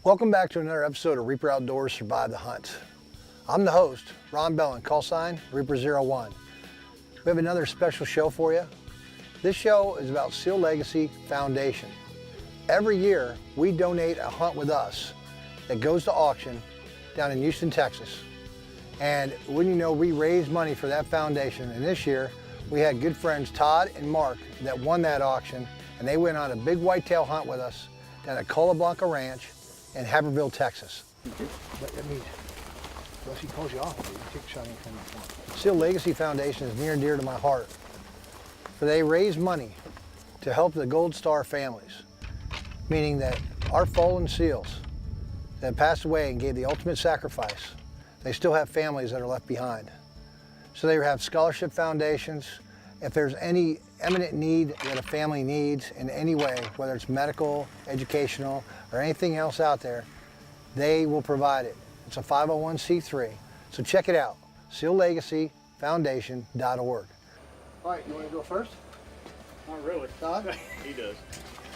Welcome back to another episode of Reaper Outdoors Survive the Hunt. I'm the host, Ron Bellin, call sign Reaper01. We have another special show for you. This show is about Seal Legacy Foundation. Every year, we donate a hunt with us that goes to auction down in Houston, Texas. And wouldn't you know, we raise money for that foundation. And this year, we had good friends Todd and Mark that won that auction, and they went on a big whitetail hunt with us down at Cola Blanca Ranch in Haverville, Texas. Unless he calls you off, you take a shot anytime you want. Seal Legacy Foundation is near and dear to my heart, for they raise money to help the Gold Star families, meaning that our fallen SEALs that passed away and gave the ultimate sacrifice, they still have families that are left behind. So they have scholarship foundations. If there's any eminent need that a family needs in any way, whether it's medical, educational, or anything else out there, they will provide it. It's a 501c3. So check it out, SealLegacyFoundation.org. All right, you want to go first? Not really. Todd? He does.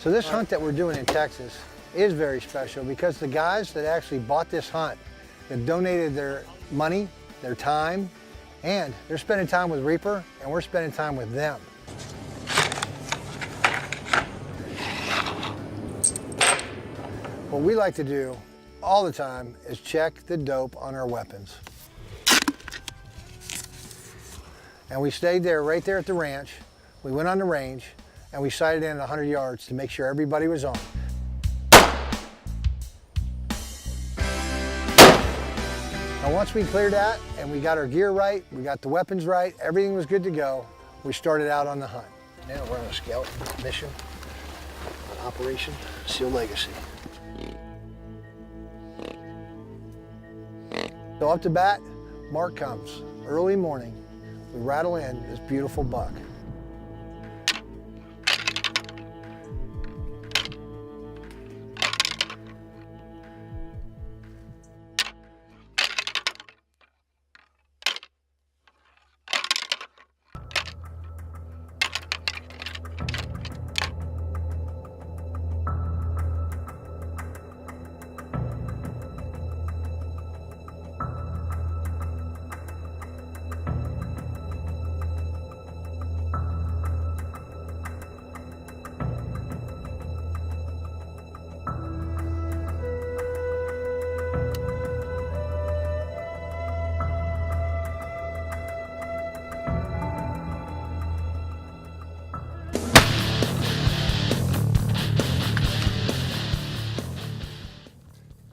So this hunt that we're doing in Texas is very special because the guys that actually bought this hunt have donated their money, their time, and they're spending time with Reaper, and we're spending time with them. What we like to do all the time is check the dope on our weapons. And we stayed there, right there at the ranch. We went on the range, and we sighted in 100 yards to make sure everybody was on. Now once we cleared that, and we got our gear right, we got the weapons right, everything was good to go, we started out on the hunt. Now we're on a scout mission on Operation Seal Legacy. So up to bat, Mark comes. Early morning, we rattle in this beautiful buck.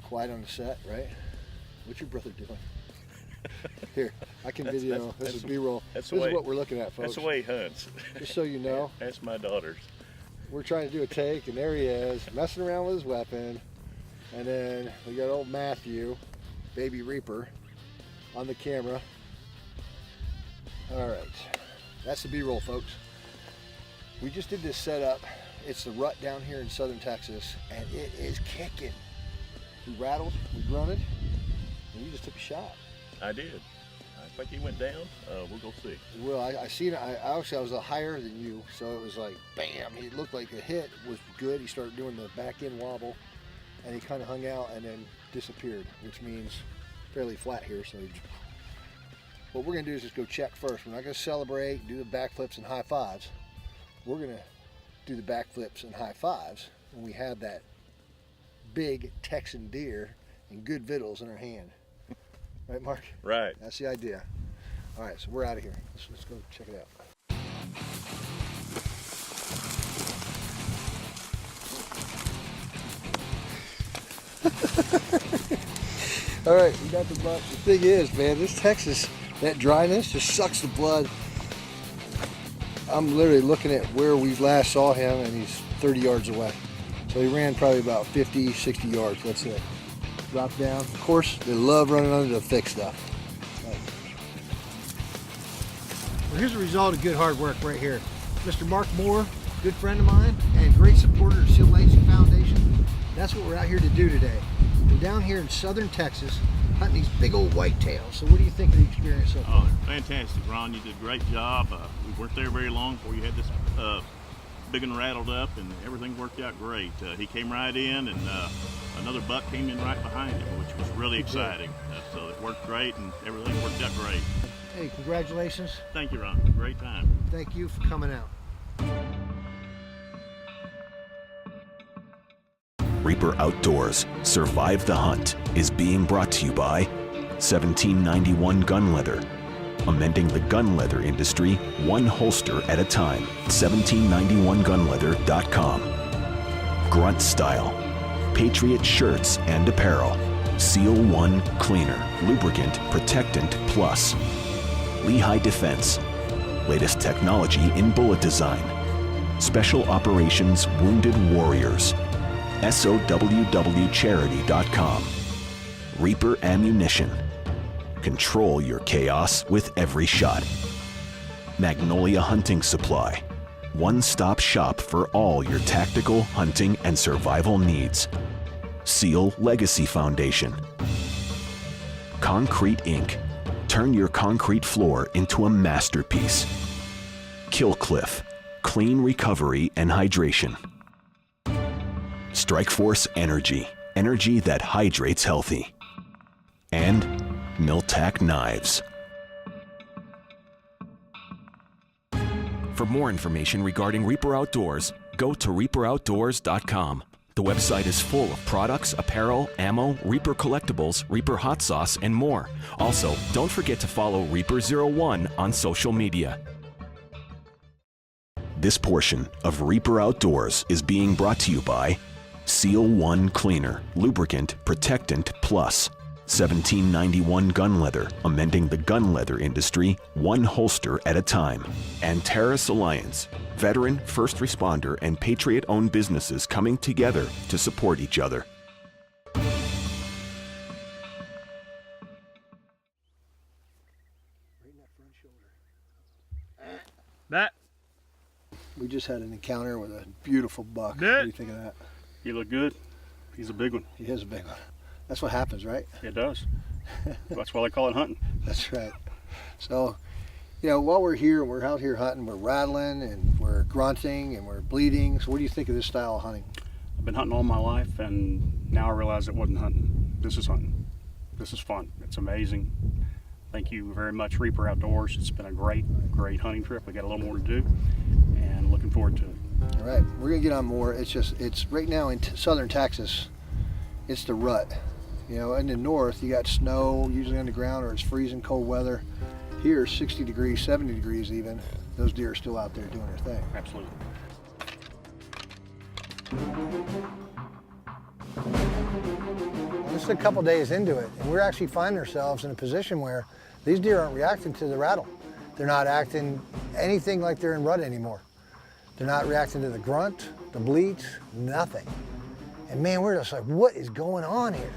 Quiet on the set, right? What's your brother doing? Here, I can video. This is B-roll. This is what we're looking at, folks. That's the way he hunts. Just so you know. That's my daughter's. We're trying to do a take, and there he is, messing around with his weapon. And then we got old Matthew, baby Reaper, on the camera. All right, that's the B-roll, folks. We just did this setup. It's the rut down here in southern Texas, and it is kicking. We rattled, we grunted, and you just took a shot. I did. I think he went down. We'll go see. Well, I seen it. I was higher than you, so it was like, bam. It looked like the hit was good. He started doing the back end wobble, and he kind of hung out and then disappeared, which means fairly flat here. So what we're going to do is just go check first. We're not going to celebrate, do the backflips and high fives. We're going to do the backflips and high fives when we have that big Texan deer and good victuals in our hand. Right, Mark? Right. That's the idea. All right, so we're out of here. Let's go check it out. All right, we got the buck. The thing is, man, this Texas, that dryness just sucks the blood. I'm literally looking at where we last saw him, and he's 30 yards away. So he ran probably about 50, 60 yards, that's it. Drop down. Of course, they love running under the thick stuff. Right. Well, here's the result of good hard work right here. Mr. Mark Moore, good friend of mine, and great supporter of Seal Legacy Foundation. That's what we're out here to do today. We're down here in southern Texas, hunting these big old whitetails. So what do you think of the experience so far? Oh, fantastic, Ron. You did a great job. We weren't there very long before you had this big and rattled up, and everything worked out great. He came right in, and another buck came in right behind him, which was really exciting. So it worked great, and everything worked out great. Hey, congratulations. Thank you, Ron. Great time. Thank you for coming out. Reaper Outdoors, Survive the Hunt is being brought to you by 1791 Gun Leather, amending the gun leather industry one holster at a time. 1791gunleather.com. Grunt Style, Patriot Shirts and Apparel. Seal One Cleaner, Lubricant Protectant Plus. Lehigh Defense, latest technology in bullet design. Special Operations Wounded Warriors. SOWWCharity.com. Reaper Ammunition. Control your chaos with every shot. Magnolia Hunting Supply. One-stop shop for all your tactical, hunting, and survival needs. Seal Legacy Foundation. Concrete Inc. Turn your concrete floor into a masterpiece. Killcliff. Clean recovery and hydration. Strikeforce Energy. Energy that hydrates healthy. And Miltac Knives. For more information regarding Reaper Outdoors, go to reaperoutdoors.com. The website is full of products, apparel, ammo, Reaper collectibles, Reaper hot sauce, and more. Also, don't forget to follow Reaper01 on social media. This portion of Reaper Outdoors is being brought to you by Seal One Cleaner, Lubricant Protectant Plus. 1791 Gun Leather, amending the gun leather industry one holster at a time. And Terrace Alliance, veteran, first responder, and patriot-owned businesses coming together to support each other. That. We just had an encounter with a beautiful buck. Yeah. What do you think of that? He looked good. He's a big one. He is a big one. That's what happens, right? It does. That's why they call it hunting. That's right. So, you know, while we're here and we're out here hunting, we're rattling and we're grunting and we're bleeding. So what do you think of this style of hunting? I've been hunting all my life, and now I realize it wasn't hunting. This is hunting. This is fun. It's amazing. Thank you very much, Reaper Outdoors. It's been a great hunting trip. We got a little more to do, and looking forward to it. All right, we're gonna get on more. It's right now in southern Texas, it's the rut. You know, in the north, you got snow usually on the ground, or it's freezing cold weather. Here, 60 degrees, 70 degrees even. Those deer are still out there doing their thing. Absolutely. This is a couple days into it, and we're actually finding ourselves in a position where these deer aren't reacting to the rattle. They're not acting anything like they're in rut anymore. They're not reacting to the grunt, the bleats, nothing. And man, we're just like, what is going on here?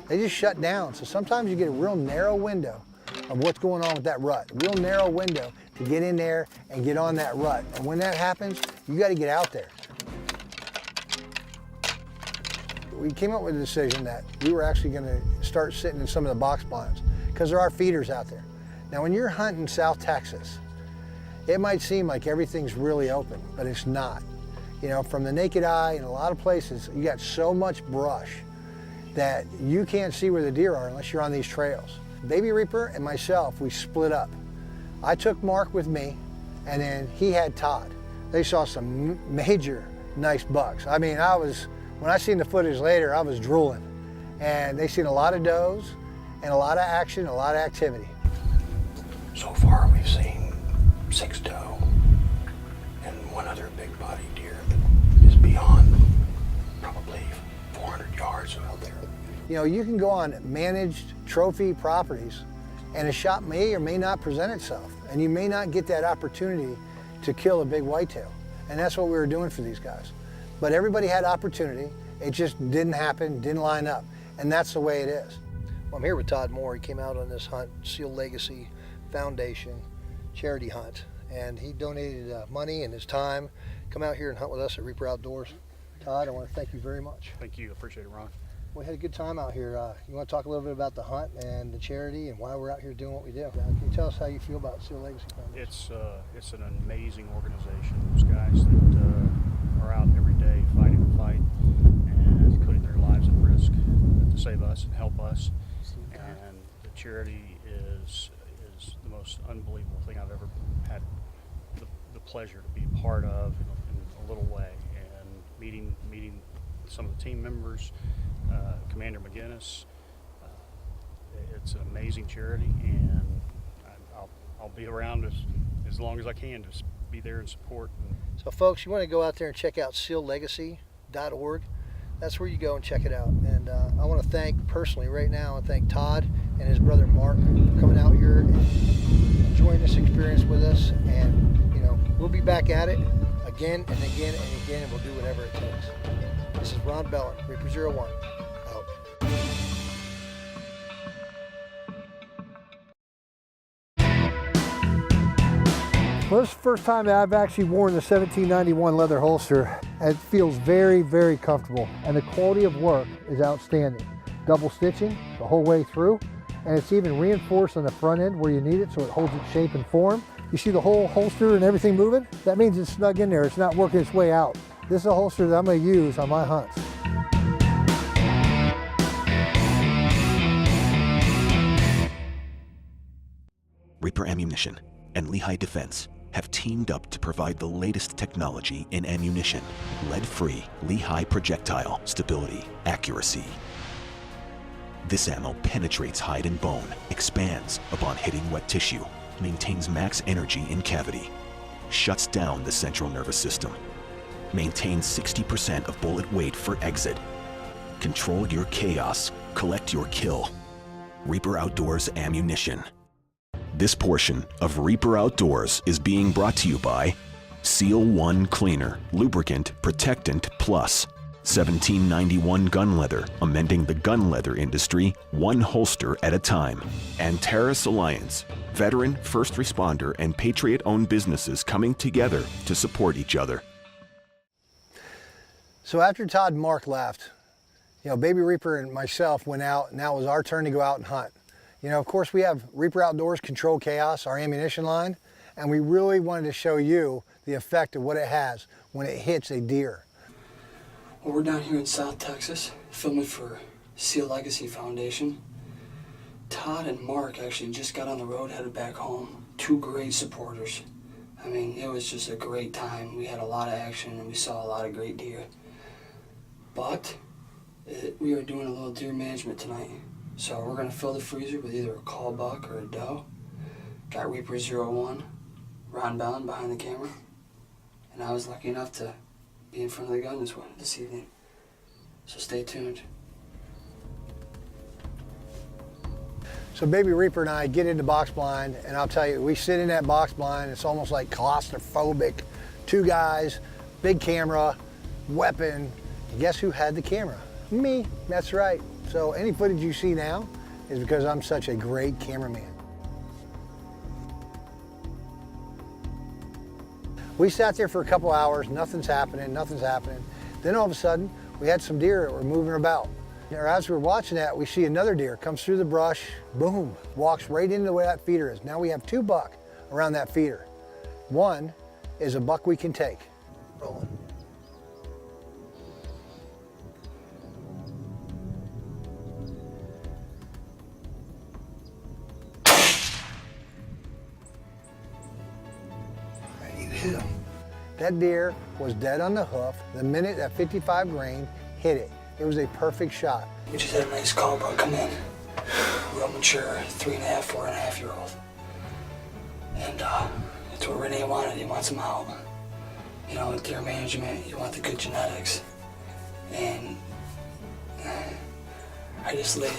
They just shut down. So sometimes you get a real narrow window of what's going on with that rut. A real narrow window to get in there and get on that rut. And when that happens, you got to get out there. We came up with a decision that we were actually going to start sitting in some of the box blinds because there are feeders out there. Now, when you're hunting South Texas, it might seem like everything's really open, but it's not. You know, from the naked eye in a lot of places, you got so much brush that you can't see where the deer are unless you're on these trails. Baby Reaper and myself, we split up. I took Mark with me, and then he had Todd. They saw some major nice bucks. I mean, when I seen the footage later, I was drooling. And they seen a lot of does and a lot of action, a lot of activity. So far, we've seen 6 doe and one other big body deer that is beyond probably 400 yards out there. You know, you can go on managed trophy properties and a shot may or may not present itself, and you may not get that opportunity to kill a big whitetail. And that's what we were doing for these guys. But everybody had opportunity. It just didn't happen, didn't line up. And that's the way it is. Well, I'm here with Todd Moore. He came out on this hunt, Seal Legacy Foundation charity hunt. And he donated money and his time, come out here and hunt with us at Reaper Outdoors. Todd, I want to thank you very much. Thank you. I appreciate it, Ron. We had a good time out here. You want to talk a little bit about the hunt and the charity and why we're out here doing what we do? Can you tell us how you feel about Seal Legacy Foundation? It's an amazing organization. Those guys that are out every day fighting the fight and putting their lives at risk to save us and help us. And the charity is the most unbelievable thing I've ever had the pleasure to be a part of in a little way. And meeting some of the team members, Commander McGinnis. It's an amazing charity, and I'll be around as long as I can to be there and support. So folks, you want to go out there and check out seallegacy.org. That's where you go and check it out. And I want to thank personally right now, I thank Todd and his brother Mark for coming out here and enjoying this experience with us. And we'll be back at it again and again and again, and we'll do whatever it takes. This is Ron Bellin, Reaper 01, out. Well, this is the first time that I've actually worn the 1791 leather holster. It feels very, very comfortable, and the quality of work is outstanding. Double stitching the whole way through, and it's even reinforced on the front end where you need it so it holds its shape and form. You see the whole holster and everything moving? That means it's snug in there. It's not working its way out. This is a holster that I'm going to use on my hunts. Reaper Ammunition and Lehigh Defense have teamed up to provide the latest technology in ammunition. Lead-free Lehigh projectile stability, accuracy. This ammo penetrates hide and bone, expands upon hitting wet tissue, maintains max energy in cavity, shuts down the central nervous system, maintains 60% of bullet weight for exit. Control your chaos, collect your kill. Reaper Outdoors Ammunition. This portion of Reaper Outdoors is being brought to you by Seal One Cleaner, Lubricant Protectant Plus, 1791 Gun Leather, amending the gun leather industry one holster at a time, and Terrace Alliance, veteran, first responder, and Patriot-owned businesses coming together to support each other. So after Todd and Mark left, Baby Reaper and myself went out, and now it was our turn to go out and hunt. Of course, we have Reaper Outdoors Control Chaos, our ammunition line, and we really wanted to show you the effect of what it has when it hits a deer. Well, we're down here in South Texas, filming for Seal Legacy Foundation. Todd and Mark actually just got on the road, headed back home. Two great supporters. I mean, it was just a great time. We had a lot of action, and we saw a lot of great deer. But we are doing a little deer management tonight. So we're going to fill the freezer with either a call buck or a doe. Got Reaper 01, Ron Bellin behind the camera. And I was lucky enough to be in front of the gun this evening. So stay tuned. So Baby Reaper and I get into box blind, and I'll tell you, we sit in that box blind, it's almost like claustrophobic. Two guys, big camera, weapon. And guess who had the camera? Me, that's right. So any footage you see now is because I'm such a great cameraman. We sat there for a couple hours, nothing's happening. Then all of a sudden, we had some deer that were moving about. As we were watching that, we see another deer comes through the brush, boom, walks right into where that feeder is. Now we have two buck around that feeder. One is a buck we can take. Rolling. Hit him. That deer was dead on the hoof the minute that 55 grain hit it. It was a perfect shot. We just had a nice call buck come in. Real mature, 3.5, 4.5-year-old. And that's what Renee wanted. He wants them out. With deer management, you want the good genetics. And I just laid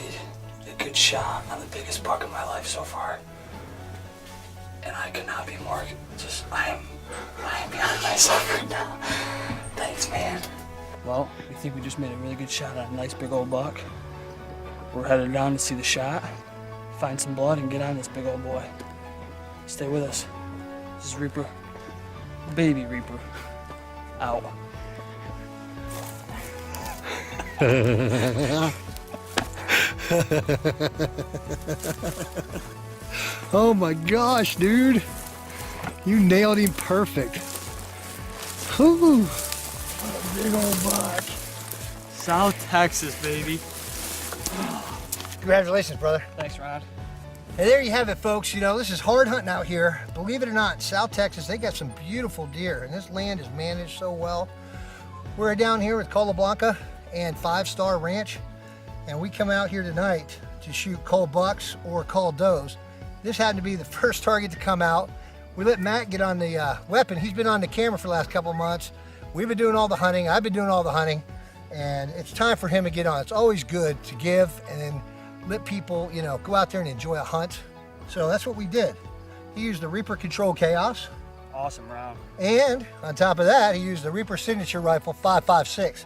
a good shot on the biggest buck of my life so far. And I could not be more I am beyond myself right now. Thanks, man. Well, we think we just made a really good shot on a nice big old buck. We're headed down to see the shot, find some blood, and get on this big old boy. Stay with us. This is Reaper, Baby Reaper, out. Oh my gosh, dude. You nailed him perfect. Ooh. big old buck. South Texas, baby. Congratulations, brother. Thanks, Ron. And there you have it, folks. You know, this is hard hunting out here. Believe it or not, South Texas, they got some beautiful deer, and this land is managed so well. We're down here with Cola Blanca and 5 Star Ranch, and we come out here tonight to shoot cull bucks or cull does. This happened to be the first target to come out. We let Matt get on the weapon. He's been on the camera for the last couple of months. We've been doing all the hunting. I've been doing all the hunting, and it's time for him to get on. It's always good to give and then let people, you know, go out there and enjoy a hunt. So that's what we did. He used the Reaper Control Chaos. Awesome, Ron. And on top of that, he used the Reaper Signature Rifle 5.56.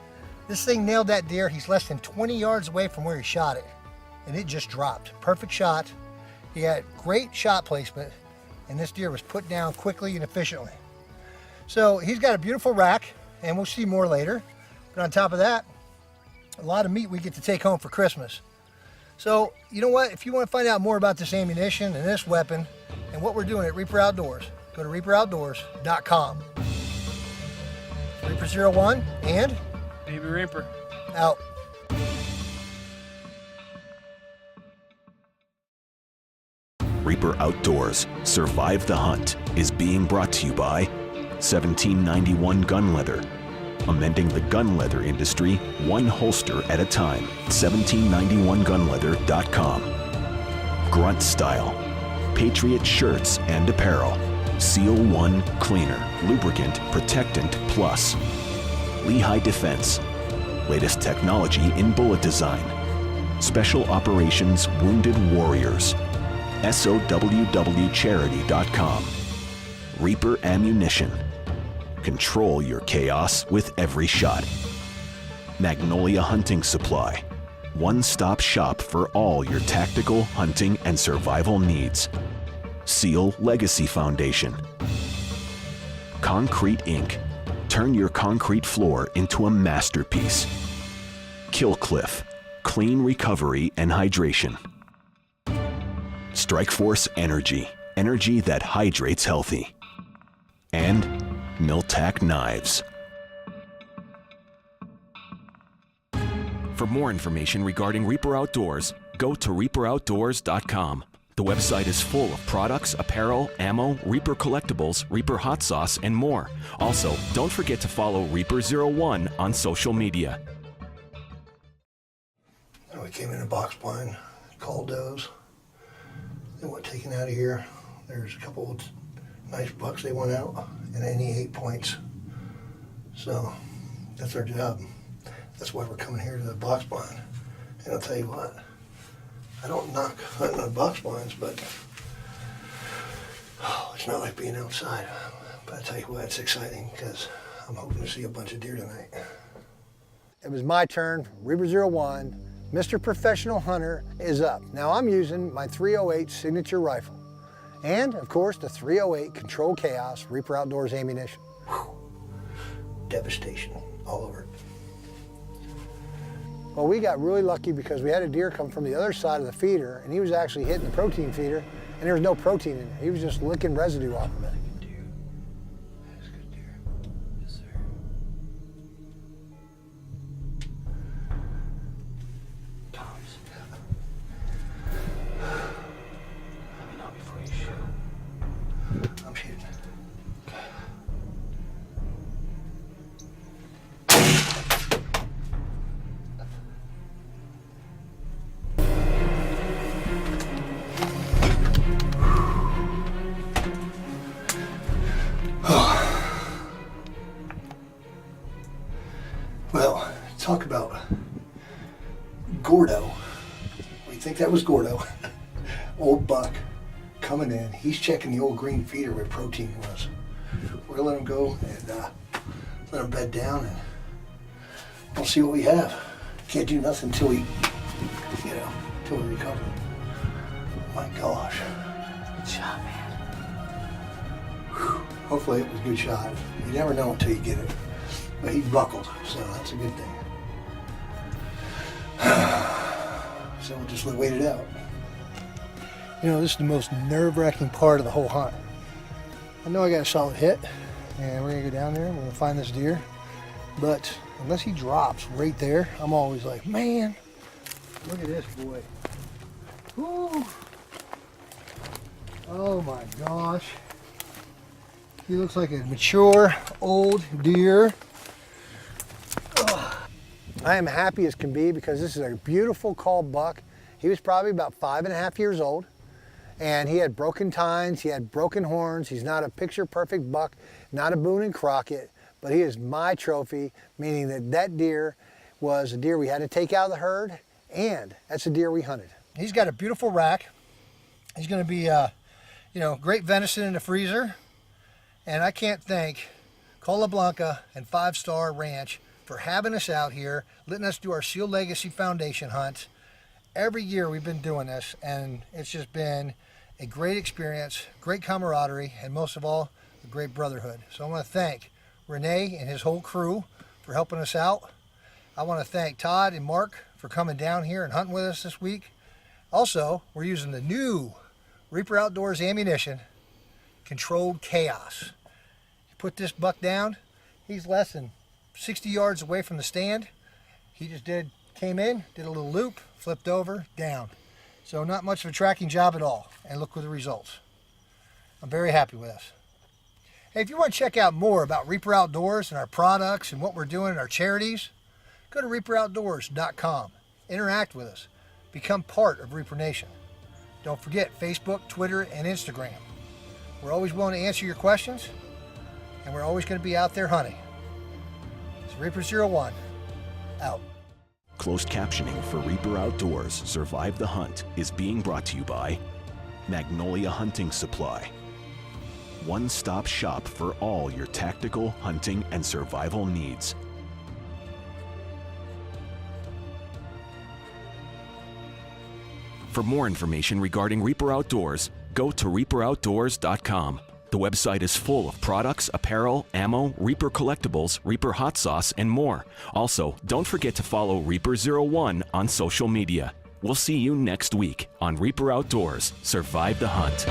This thing nailed that deer. He's less than 20 yards away from where he shot it, and it just dropped. Perfect shot. He had great shot placement, and this deer was put down quickly and efficiently. So he's got a beautiful rack, and we'll see more later. But on top of that, a lot of meat we get to take home for Christmas. So, you know what? If you want to find out more about this ammunition and this weapon and what we're doing at Reaper Outdoors, go to reaperoutdoors.com. Reaper 01 and Baby Reaper. out. Reaper Outdoors, Survive the Hunt is being brought to you by 1791 Gun Leather. Amending the gun leather industry, one holster at a time. 1791gunleather.com. Grunt Style. Patriot shirts and apparel. Seal One Cleaner. Lubricant Protectant Plus. Lehigh Defense. Latest technology in bullet design. Special Operations Wounded Warriors. SOWWCharity.com. Reaper Ammunition. Control your chaos with every shot. Magnolia Hunting Supply. One-stop shop for all your tactical, hunting, and survival needs. Seal Legacy Foundation. Concrete Inc. Turn your concrete floor into a masterpiece. Killcliff. Clean recovery and hydration. Strikeforce Energy. Energy that hydrates healthy. And Miltac Knives. For more information regarding Reaper Outdoors, go to reaperoutdoors.com. The website is full of products, apparel, ammo, Reaper collectibles, Reaper hot sauce, and more. Also, don't forget to follow Reaper 01 on social media. We came in a box blind, called does. They went taken out of here. There's a couple of nice bucks they went out, and any 8 points. So that's our job. That's why we're coming here to the box blind. And I'll tell you what, I don't knock hunting on box blinds, but it's not like being outside. But I tell you what, it's exciting because I'm hoping to see a bunch of deer tonight. It was my turn. Reaper 01, Mr. Professional Hunter is up. Now I'm using my 308 Signature Rifle. And, of course, the 308 Control Chaos Reaper Outdoors ammunition. Whew. Devastation all over it. Well, we got really lucky because we had a deer come from the other side of the feeder, and he was actually hitting the protein feeder, and there was no protein in it. He was just licking residue off of it. That's a good deer. Yes, sir. Tom's. Let me know before you shoot. I'm shooting. Okay. Well, talk about Gordo. We think that was Gordo. Old buck coming in. He's checking the old green feeder where protein was. We're gonna let him go and let him bed down, and we'll see what we have. Can't do nothing until we, until we recover. My gosh. Good shot, man. Whew. Hopefully it was a good shot. You never know until you get it. But he buckled, so that's a good thing. So we'll just wait it out. You know, this is the most nerve-wracking part of the whole hunt. I know I got a solid hit, and we're gonna go down there and we're gonna find this deer, But unless he drops right there, I'm always like, man, look at this boy. Woo. Oh my gosh. He looks like a mature, old deer. Ugh. I am happy as can be because this is a beautiful called buck. He was probably about 5.5 years old, and he had broken tines, he had broken horns. He's not a picture perfect buck, not a Boone and Crockett, but he is my trophy, meaning that that deer was a deer we had to take out of the herd, and that's a deer we hunted. He's got a beautiful rack. He's going to be, great venison in the freezer. And I can't thank Cola Blanca and 5 Star Ranch for having us out here, letting us do our Seal Legacy Foundation hunt. Every year we've been doing this, and it's just been a great experience, great camaraderie, and most of all, a great brotherhood. So I want to thank Renee and his whole crew for helping us out. I want to thank Todd and Mark for coming down here and hunting with us this week. Also, we're using the new Reaper Outdoors ammunition, Controlled Chaos. You put this buck down, he's less than 60 yards away from the stand. He just came in, did a little loop, flipped over, down. So not much of a tracking job at all. And look at the results. I'm very happy with this. Hey, if you want to check out more about Reaper Outdoors and our products and what we're doing in our charities, go to reaperoutdoors.com. Interact with us. Become part of Reaper Nation. Don't forget Facebook, Twitter, and Instagram. We're always willing to answer your questions, and we're always going to be out there hunting. It's Reaper01, out. Closed captioning for Reaper Outdoors Survive the Hunt is being brought to you by Magnolia Hunting Supply. One-stop shop for all your tactical, hunting, and survival needs. For more information regarding Reaper Outdoors, go to reaperoutdoors.com. The website is full of products, apparel, ammo, Reaper collectibles, Reaper hot sauce, and more. Also, don't forget to follow Reaper01 on social media. We'll see you next week on Reaper Outdoors Survive the Hunt.